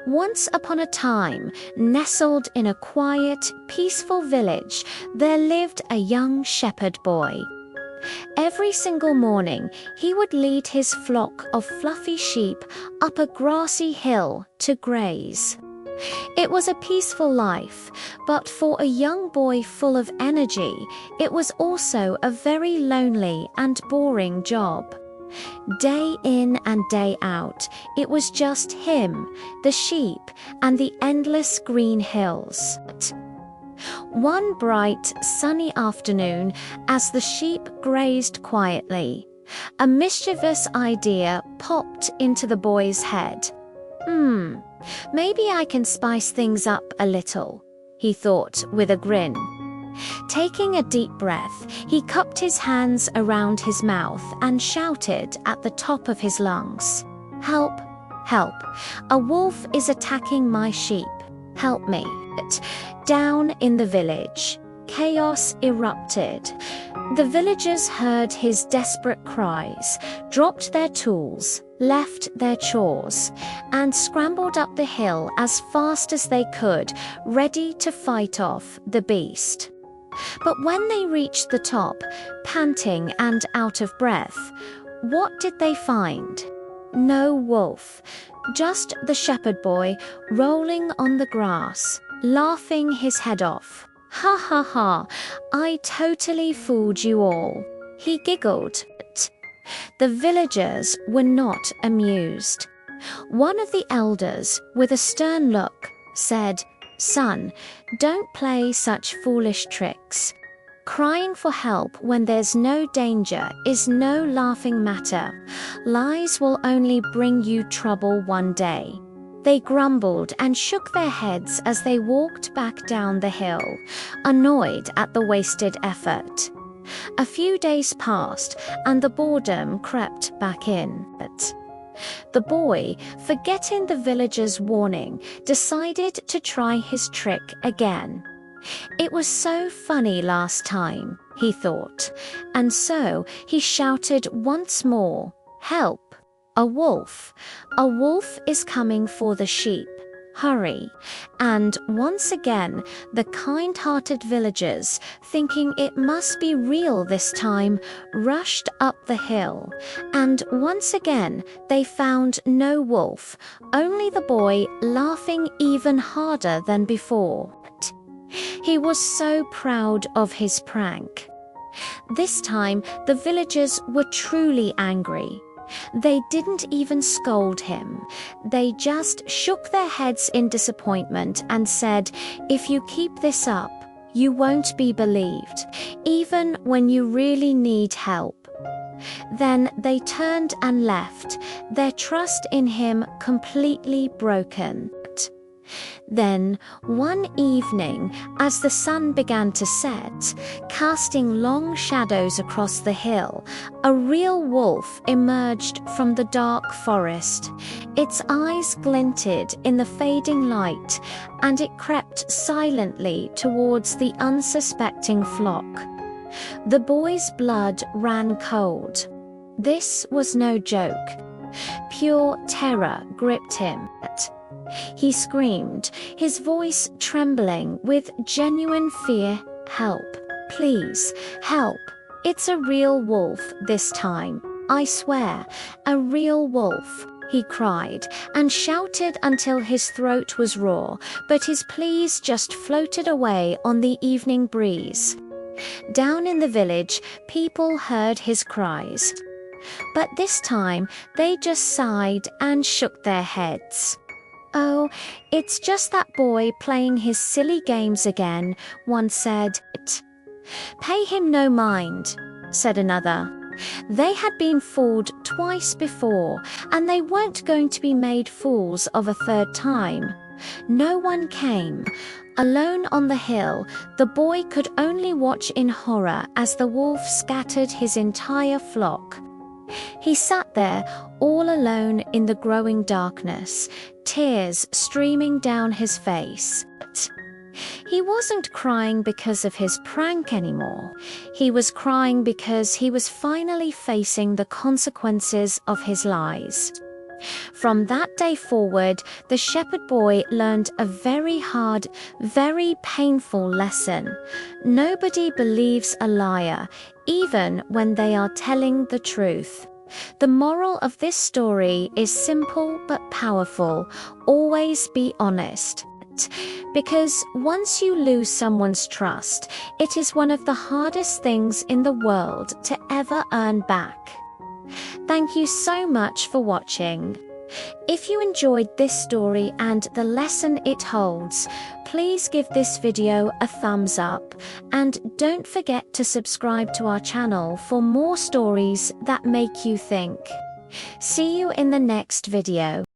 Once upon a time, nestled in a quiet, peaceful village, there lived a young shepherd boy. Every single morning, he would lead his flock of fluffy sheep up a grassy hill to graze. It was a peaceful life, but for a young boy full of energy, it was also a very lonely and boring job. Day in and day out, it was just him, the sheep, and the endless green hills. One bright, sunny afternoon, as the sheep grazed quietly, a mischievous idea popped into the boy's head. Maybe I can spice things up a little, he thought with a grin. Taking a deep breath, he cupped his hands around his mouth and shouted at the top of his lungs, "Help! Help! A wolf is attacking my sheep. Help me!" Down in the village, chaos erupted. The villagers heard his desperate cries, dropped their tools, left their chores, and scrambled up the hill as fast as they could, ready to fight off the beast. But when they reached the top, panting and out of breath, what did they find? No wolf, just the shepherd boy rolling on the grass, laughing his head off. "Ha ha ha, I totally fooled you all," he giggled. The villagers were not amused. One of the elders, with a stern look, said, "Son, don't play such foolish tricks. Crying for help when there's no danger is no laughing matter. Lies will only bring you trouble one day." They grumbled and shook their heads as they walked back down the hill, annoyed at the wasted effort. A few days passed, and the boredom crept back in. The boy, forgetting the villagers' warning, decided to try his trick again. It was so funny last time, he thought, and so he shouted once more, "Help! A wolf! A wolf is coming for the sheep. Hurry!" And once again, the kind-hearted villagers, thinking it must be real this time, rushed up the hill. And once again, they found no wolf, only the boy laughing even harder than before. He was so proud of his prank. This time, the villagers were truly angry. They didn't even scold him. They just shook their heads in disappointment and said, "If you keep this up, you won't be believed, even when you really need help." Then they turned and left, their trust in him completely broken. Then, one evening, as the sun began to set, casting long shadows across the hill, a real wolf emerged from the dark forest. Its eyes glinted in the fading light, and it crept silently towards the unsuspecting flock. The boy's blood ran cold. This was no joke. Pure terror gripped him. He screamed, his voice trembling with genuine fear, "Help! Please, help! It's a real wolf this time. I swear, a real wolf!" he cried, and shouted until his throat was raw, but his pleas just floated away on the evening breeze. Down in the village, people heard his cries. But this time, they just sighed and shook their heads. "Oh, it's just that boy playing his silly games again," one said. "Pay him no mind," said another. They had been fooled twice before, and they weren't going to be made fools of a third time. No one came. Alone on the hill, the boy could only watch in horror as the wolf scattered his entire flock. He sat there, all alone in the growing darkness, tears streaming down his face. He wasn't crying because of his prank anymore. He was crying because he was finally facing the consequences of his lies. From that day forward, the shepherd boy learned a very hard, very painful lesson. Nobody believes a liar, even when they are telling the truth. The moral of this story is simple but powerful. Always be honest. Because once you lose someone's trust, it is one of the hardest things in the world to ever earn back. Thank you so much for watching. If you enjoyed this story and the lesson it holds, please give this video a thumbs up and don't forget to subscribe to our channel for more stories that make you think. See you in the next video.